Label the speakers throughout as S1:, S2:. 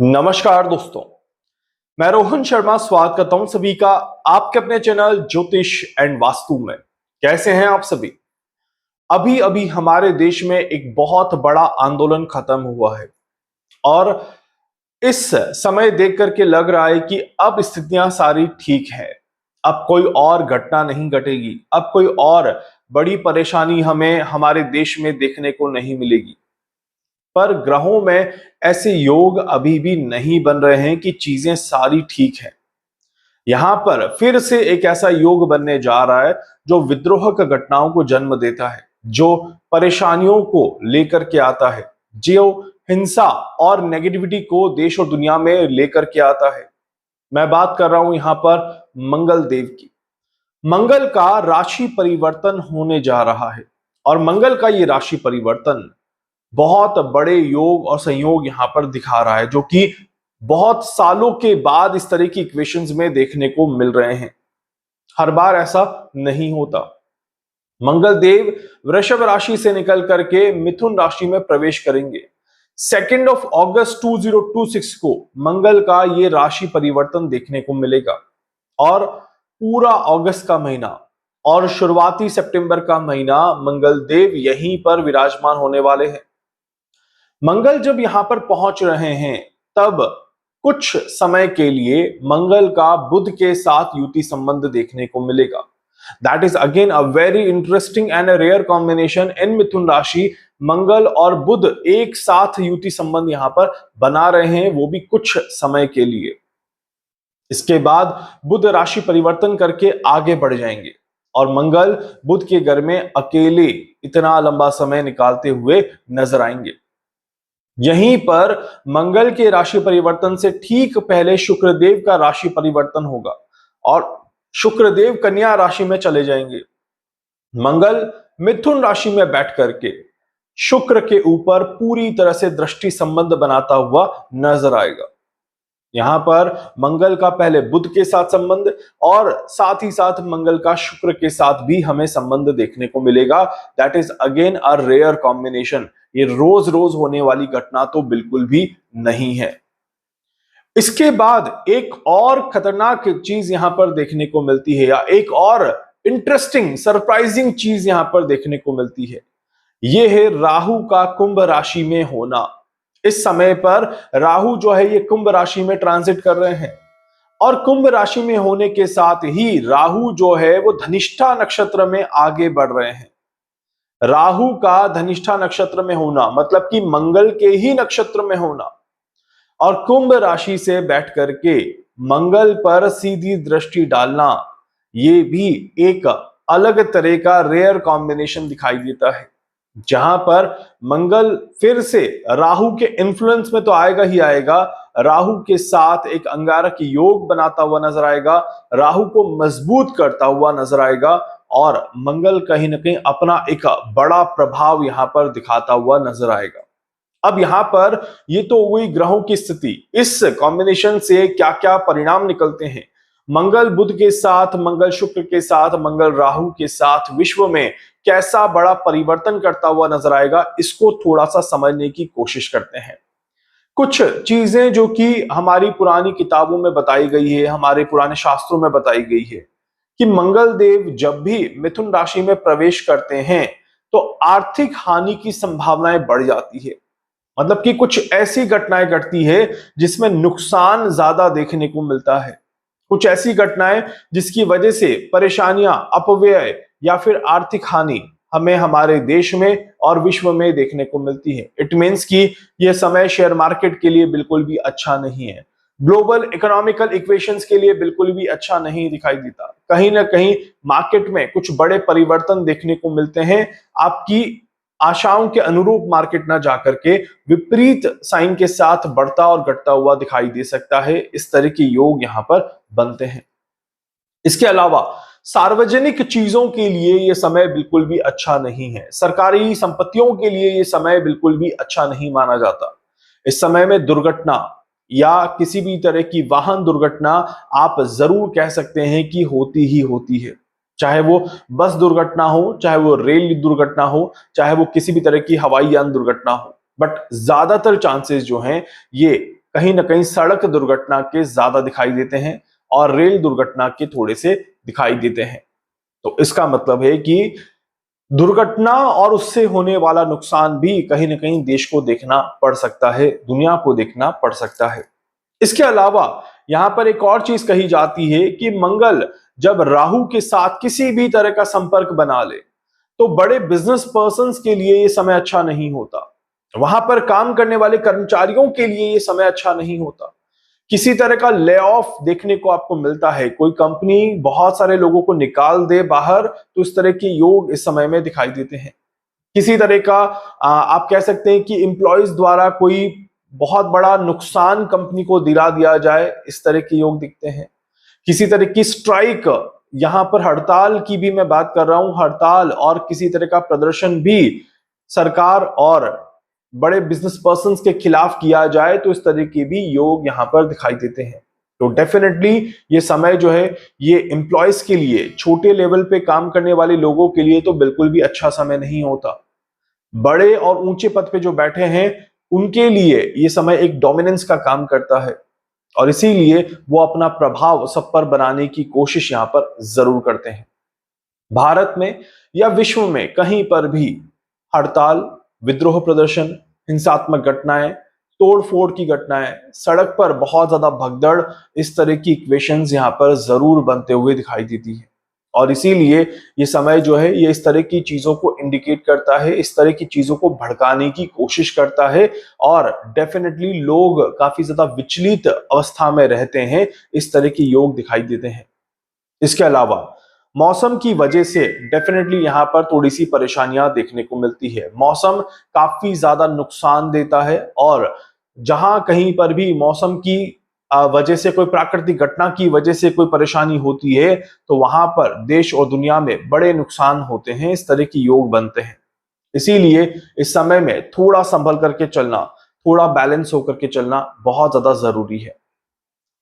S1: नमस्कार दोस्तों, मैं रोहन शर्मा स्वागत करता हूं सभी का आपके अपने चैनल ज्योतिष एंड वास्तु में। कैसे हैं आप सभी? अभी अभी हमारे देश में एक बहुत बड़ा आंदोलन खत्म हुआ है और इस समय देख करके लग रहा है कि अब स्थितियां सारी ठीक है। अब कोई और घटना नहीं घटेगी, अब कोई और बड़ी परेशानी हमें हमारे देश में देखने को नहीं मिलेगी। पर ग्रहों में ऐसे योग अभी भी नहीं बन रहे हैं कि चीजें सारी ठीक है। यहां पर फिर से एक ऐसा योग बनने जा रहा है जो विद्रोह का घटनाओं को जन्म देता है, जो परेशानियों को लेकर के आता है, जो हिंसा और नेगेटिविटी को देश और दुनिया में लेकर के आता है। मैं बात कर रहा हूं यहां पर मंगल देव की। मंगल का राशि परिवर्तन होने जा रहा है और मंगल का ये राशि परिवर्तन बहुत बड़े योग और संयोग यहां पर दिखा रहा है, जो कि बहुत सालों के बाद इस तरह की इक्वेशंस में देखने को मिल रहे हैं। हर बार ऐसा नहीं होता। मंगल देव वृषभ राशि से निकल करके मिथुन राशि में प्रवेश करेंगे। 2 अगस्त 2026 को मंगल का ये राशि परिवर्तन देखने को मिलेगा और पूरा अगस्त का महीना और शुरुआती सितंबर का महीना मंगल देव यहीं पर विराजमान होने वाले हैं। मंगल जब यहां पर पहुंच रहे हैं तब कुछ समय के लिए मंगल का बुध के साथ युति संबंध देखने को मिलेगा। That is again a very interesting and a rare combination in Mithun rashi. Mangal और बुध एक साथ युति संबंध यहां पर बना रहे हैं, वो भी कुछ समय के लिए। इसके बाद बुध राशि परिवर्तन करके आगे बढ़ जाएंगे और मंगल बुध के घर में अकेले इतना लंबा समय निकालते हुए नजर आएंगे। यहीं पर मंगल के राशि परिवर्तन से ठीक पहले शुक्रदेव का राशि परिवर्तन होगा और शुक्रदेव कन्या राशि में चले जाएंगे। मंगल मिथुन राशि में बैठ करके शुक्र के ऊपर पूरी तरह से दृष्टि संबंध बनाता हुआ नजर आएगा। यहां पर मंगल का पहले बुध के साथ संबंध और साथ ही साथ मंगल का शुक्र के साथ भी हमें संबंध देखने को मिलेगा। That is again a rare combination. ये रोज रोज होने वाली घटना तो बिल्कुल भी नहीं है। इसके बाद एक और खतरनाक चीज यहां पर देखने को मिलती है, या एक और इंटरेस्टिंग सरप्राइजिंग चीज यहां पर देखने को मिलती है। यह है राहु का कुंभ राशि में होना। इस समय पर राहु जो है ये कुंभ राशि में ट्रांजिट कर रहे हैं और कुंभ राशि में होने के साथ ही राहु जो है वो धनिष्ठा नक्षत्र में आगे बढ़ रहे हैं। राहु का धनिष्ठा नक्षत्र में होना मतलब कि मंगल के ही नक्षत्र में होना और कुंभ राशि से बैठ करके मंगल पर सीधी दृष्टि डालना, ये भी एक अलग तरह का रेयर कॉम्बिनेशन दिखाई देता है, जहां पर मंगल फिर से राहु के इन्फ्लुएंस में तो आएगा ही आएगा, राहु के साथ एक अंगारक योग बनाता हुआ नजर आएगा, राहु को मजबूत करता हुआ नजर आएगा और मंगल कहीं ना कहीं अपना एक बड़ा प्रभाव यहां पर दिखाता हुआ नजर आएगा। अब यहां पर ये तो हुई ग्रहों की स्थिति। इस कॉम्बिनेशन से क्या क्या परिणाम निकलते हैं, मंगल बुध के साथ, मंगल शुक्र के साथ, मंगल राहु के साथ विश्व में कैसा बड़ा परिवर्तन करता हुआ नजर आएगा, इसको थोड़ा सा समझने की कोशिश करते हैं। कुछ चीजें जो कि हमारी पुरानी किताबों में बताई गई है, हमारे पुराने शास्त्रों में बताई गई है कि मंगल देव जब भी मिथुन राशि में प्रवेश करते हैं तो आर्थिक हानि की संभावनाएं बढ़ जाती है। मतलब कि कुछ ऐसी घटनाएं घटती है जिसमें नुकसान ज्यादा देखने को मिलता है, कुछ ऐसी घटनाएं जिसकी वजह से परेशानियां, अपव्यय या फिर आर्थिक हानि हमें हमारे देश में और विश्व में देखने को मिलती है। इट मीन्स कि यह समय शेयर मार्केट के लिए बिल्कुल भी अच्छा नहीं है, ग्लोबल इकोनॉमिकल इक्वेशंस के लिए बिल्कुल भी अच्छा नहीं दिखाई देता। कहीं ना कहीं मार्केट में कुछ बड़े परिवर्तन देखने को मिलते हैं, आपकी आशाओं के अनुरूप मार्केट ना जाकर के विपरीत साइन के साथ बढ़ता और घटता हुआ दिखाई दे सकता है। इस तरह के योग यहां पर बनते हैं। इसके अलावा सार्वजनिक चीजों के लिए यह समय बिल्कुल भी अच्छा नहीं है, सरकारी संपत्तियों के लिए यह समय बिल्कुल भी अच्छा नहीं माना जाता। इस समय में दुर्घटना या किसी भी तरह की वाहन दुर्घटना आप जरूर कह सकते हैं कि होती ही होती है, चाहे वो बस दुर्घटना हो, चाहे वो रेल दुर्घटना हो, चाहे वो किसी भी तरह की हवाई यान दुर्घटना हो। बट ज्यादातर चांसेस जो हैं ये कहीं ना कहीं सड़क दुर्घटना के ज्यादा दिखाई देते हैं और रेल दुर्घटना के थोड़े से दिखाई देते हैं। तो इसका मतलब है कि दुर्घटना और उससे होने वाला नुकसान भी कहीं ना कहीं देश को देखना पड़ सकता है, दुनिया को देखना पड़ सकता है। इसके अलावा यहां पर एक और चीज कही जाती है कि मंगल जब राहु के साथ किसी भी तरह का संपर्क बना ले तो बड़े बिजनेस पर्संस के लिए यह समय अच्छा नहीं होता। वहां पर काम करने वाले कर्मचारियों के लिए यह समय अच्छा नहीं होता। किसी तरह का ले ऑफ देखने को आपको मिलता है, कोई कंपनी बहुत सारे लोगों को निकाल दे बाहर, तो इस तरह के योग इस समय में दिखाई देते हैं। किसी तरह का आप कह सकते हैं कि एम्प्लॉयज द्वारा कोई बहुत बड़ा नुकसान कंपनी को दिला दिया जाए, इस तरह के योग दिखते हैं। किसी तरह की स्ट्राइक, यहां पर हड़ताल की भी मैं बात कर रहा हूं, हड़ताल और किसी तरह का प्रदर्शन भी सरकार और बड़े बिजनेस पर्संस के खिलाफ किया जाए, तो इस तरह के भी योग यहां पर दिखाई देते हैं। तो डेफिनेटली ये समय जो है ये एम्प्लॉयज के लिए, छोटे लेवल पे काम करने वाले लोगों के लिए तो बिल्कुल भी अच्छा समय नहीं होता। बड़े और ऊंचे पद पे जो बैठे हैं उनके लिए ये समय एक डोमिनेंस का काम करता है और इसीलिए वो अपना प्रभाव सब पर बनाने की कोशिश यहां पर जरूर करते हैं। भारत में या विश्व में कहीं पर भी हड़ताल, विद्रोह प्रदर्शन, हिंसात्मक घटनाएं, तोड़फोड़ की घटनाएं, सड़क पर बहुत ज्यादा भगदड़, इस तरह की इक्वेशंस यहां पर जरूर बनते हुए दिखाई देती है। और इसीलिए ये समय जो है ये इस तरह की चीजों को इंडिकेट करता है, इस तरह की चीजों को भड़काने की कोशिश करता है और डेफिनेटली लोग काफी ज्यादा विचलित अवस्था में रहते हैं, इस तरह के योग दिखाई देते हैं। इसके अलावा मौसम की वजह से डेफिनेटली यहां पर थोड़ी सी परेशानियां देखने को मिलती है। मौसम काफी ज्यादा नुकसान देता है और जहां कहीं पर भी मौसम की वजह से, कोई प्राकृतिक घटना की वजह से कोई परेशानी होती है तो वहां पर देश और दुनिया में बड़े नुकसान होते हैं, इस तरह की योग बनते हैं। इसीलिए इस समय में थोड़ा संभल करके चलना, थोड़ा बैलेंस होकर के चलना बहुत ज्यादा जरूरी है।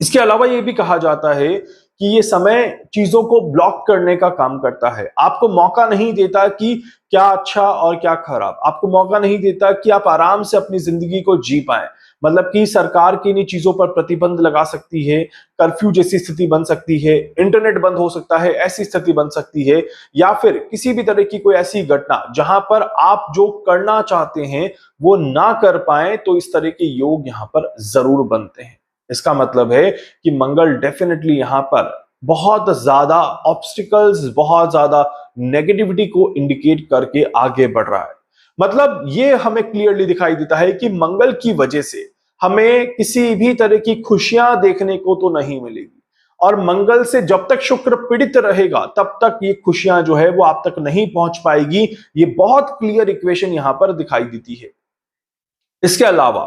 S1: इसके अलावा यह भी कहा जाता है कि ये समय चीजों को ब्लॉक करने का काम करता है। आपको मौका नहीं देता कि क्या अच्छा और क्या खराब, आपको मौका नहीं देता कि आप आराम से अपनी जिंदगी को जी पाएं। मतलब कि सरकार की इन चीजों पर प्रतिबंध लगा सकती है, कर्फ्यू जैसी स्थिति बन सकती है, इंटरनेट बंद हो सकता है, ऐसी स्थिति बन सकती है, या फिर किसी भी तरह की कोई ऐसी घटना जहां पर आप जो करना चाहते हैं वो ना कर पाए, तो इस तरह के योग यहां पर जरूर बनते हैं। इसका मतलब है कि मंगल डेफिनेटली यहां पर बहुत ज्यादा ऑब्स्टिकल्स, बहुत ज्यादा नेगेटिविटी को इंडिकेट करके आगे बढ़ रहा है। मतलब ये हमें क्लियरली दिखाई देता है कि मंगल की वजह से हमें किसी भी तरह की खुशियां देखने को तो नहीं मिलेगी और मंगल से जब तक शुक्र पीड़ित रहेगा तब तक ये खुशियां जो है वो आप तक नहीं पहुंच पाएगी। ये बहुत क्लियर इक्वेशन यहां पर दिखाई देती है। इसके अलावा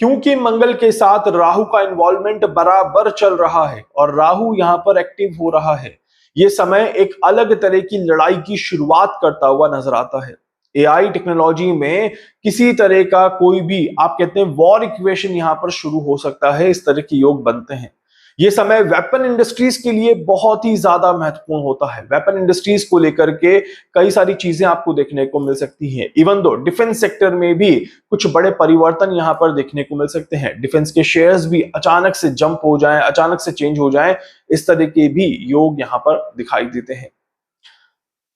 S1: क्योंकि मंगल के साथ राहु का इन्वॉल्वमेंट बराबर चल रहा है और राहु यहां पर एक्टिव हो रहा है, यह समय एक अलग तरह की लड़ाई की शुरुआत करता हुआ नजर आता है। एआई टेक्नोलॉजी में किसी तरह का कोई भी, आप कहते हैं, वॉर इक्वेशन यहां पर शुरू हो सकता है, इस तरह के योग बनते हैं। ये समय वेपन इंडस्ट्रीज के लिए बहुत ही ज्यादा महत्वपूर्ण होता है। वेपन इंडस्ट्रीज को लेकर के कई सारी चीजें आपको देखने को मिल सकती हैं। इवन दो डिफेंस सेक्टर में भी कुछ बड़े परिवर्तन यहां पर देखने को मिल सकते हैं। डिफेंस के शेयर्स भी अचानक से जंप हो जाएं, अचानक से चेंज हो जाएं, इस तरह के भी योग यहां पर दिखाई देते हैं।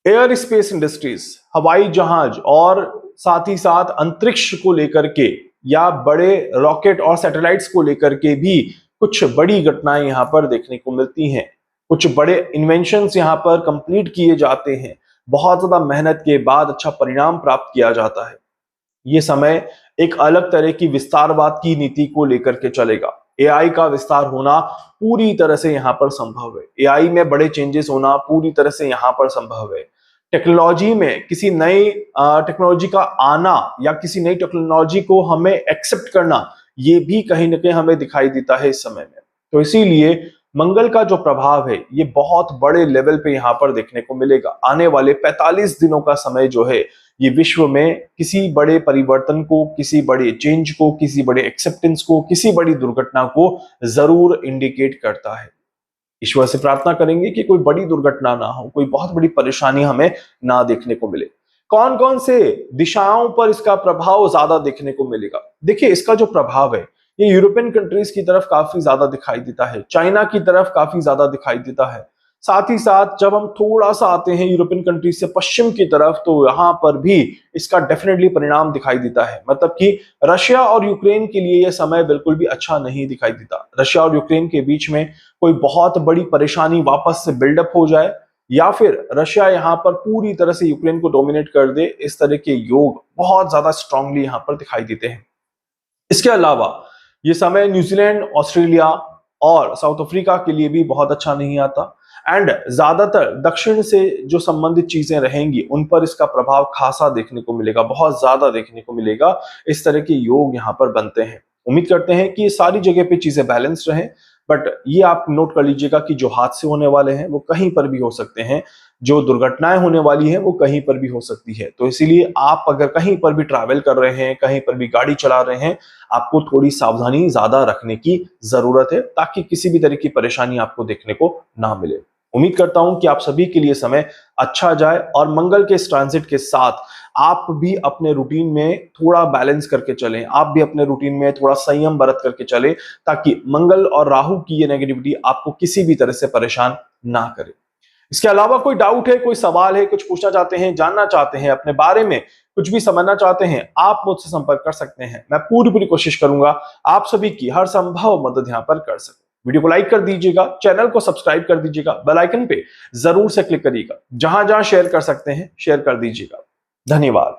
S1: एयर स्पेस इंडस्ट्रीज, हवाई जहाज और साथ ही साथ अंतरिक्ष को लेकर के या बड़े रॉकेट और सैटेलाइट्स को लेकर के भी कुछ बड़ी घटनाएं यहां पर देखने को मिलती हैं। कुछ बड़े इन्वेंशंस यहां पर कंप्लीट किए जाते हैं, बहुत ज्यादा मेहनत के बाद अच्छा परिणाम प्राप्त किया जाता है। ये समय एक अलग तरह की विस्तारवाद की नीति को लेकर के चलेगा। एआई का विस्तार होना पूरी तरह से यहां पर संभव है। एआई में बड़े चेंजेस होना पूरी तरह से यहां पर संभव है। टेक्नोलॉजी में किसी नई टेक्नोलॉजी का आना या किसी नई टेक्नोलॉजी को हमें एक्सेप्ट करना, ये भी कहीं ना कहीं हमें दिखाई देता है इस समय में। तो इसीलिए मंगल का जो प्रभाव है ये बहुत बड़े लेवल पे यहां पर देखने को मिलेगा। आने वाले 45 दिनों का समय जो है ये विश्व में किसी बड़े परिवर्तन को, किसी बड़े चेंज को, किसी बड़े एक्सेप्टेंस को, किसी बड़ी दुर्घटना को जरूर इंडिकेट करता है। ईश्वर से प्रार्थना करेंगे कि कोई बड़ी दुर्घटना ना हो, कोई बहुत बड़ी परेशानी हमें ना देखने को मिले। कौन कौन से दिशाओं पर इसका प्रभाव ज्यादा देखने को मिलेगा? देखिए, इसका जो प्रभाव है ये यूरोपियन कंट्रीज की तरफ काफी ज्यादा दिखाई देता है, चाइना की तरफ काफी ज्यादा दिखाई देता है। साथ ही साथ जब हम थोड़ा सा आते हैं यूरोपियन कंट्रीज से पश्चिम की तरफ, तो यहां पर भी इसका डेफिनेटली परिणाम दिखाई देता है। मतलब कि रशिया और यूक्रेन के लिए यह समय बिल्कुल भी अच्छा नहीं दिखाई देता। रशिया और यूक्रेन के बीच में कोई बहुत बड़ी परेशानी वापस से बिल्डअप हो जाए, या फिर रशिया यहां पर पूरी तरह से यूक्रेन को डोमिनेट कर दे, इस तरह के योग बहुत ज्यादा स्ट्रांगली यहां पर दिखाई देते हैं। इसके अलावा ये समय न्यूजीलैंड, ऑस्ट्रेलिया और साउथ अफ्रीका के लिए भी बहुत अच्छा नहीं आता। एंड ज्यादातर दक्षिण से जो संबंधित चीजें रहेंगी उन पर इसका प्रभाव खासा देखने को मिलेगा, बहुत ज्यादा देखने को मिलेगा। इस तरह के योग यहाँ पर बनते हैं। उम्मीद करते हैं कि ये सारी जगह पे चीजें बैलेंस्ड रहें, बट ये आप नोट कर लीजिएगा कि जो हादसे होने वाले हैं वो कहीं पर भी हो सकते हैं, जो दुर्घटनाएं होने वाली हैं वो कहीं पर भी हो सकती है। तो इसीलिए आप अगर कहीं पर भी ट्रैवल कर रहे हैं, कहीं पर भी गाड़ी चला रहे हैं, आपको थोड़ी सावधानी ज्यादा रखने की जरूरत है, ताकि किसी भी तरह की परेशानी आपको देखने को ना मिले। उम्मीद करता हूं कि आप सभी के लिए समय अच्छा जाए और मंगल के इस ट्रांजिट के साथ आप भी अपने रूटीन में थोड़ा बैलेंस करके चलें, आप भी अपने रूटीन में थोड़ा संयम बरत करके चलें, ताकि मंगल और राहु की ये नेगेटिविटी आपको किसी भी तरह से परेशान ना करे। इसके अलावा कोई डाउट है, कोई सवाल है, कुछ पूछना चाहते हैं, जानना चाहते हैं, अपने बारे में कुछ भी समझना चाहते हैं, आप मुझसे संपर्क कर सकते हैं। मैं पूरी कोशिश करूंगा आप सभी की हर संभव मदद यहां पर कर सकूं। वीडियो को लाइक कर दीजिएगा, चैनल को सब्सक्राइब कर दीजिएगा, बेल आइकन पे जरूर से क्लिक करिएगा। जहां जहां शेयर कर सकते हैं शेयर कर दीजिएगा। धन्यवाद।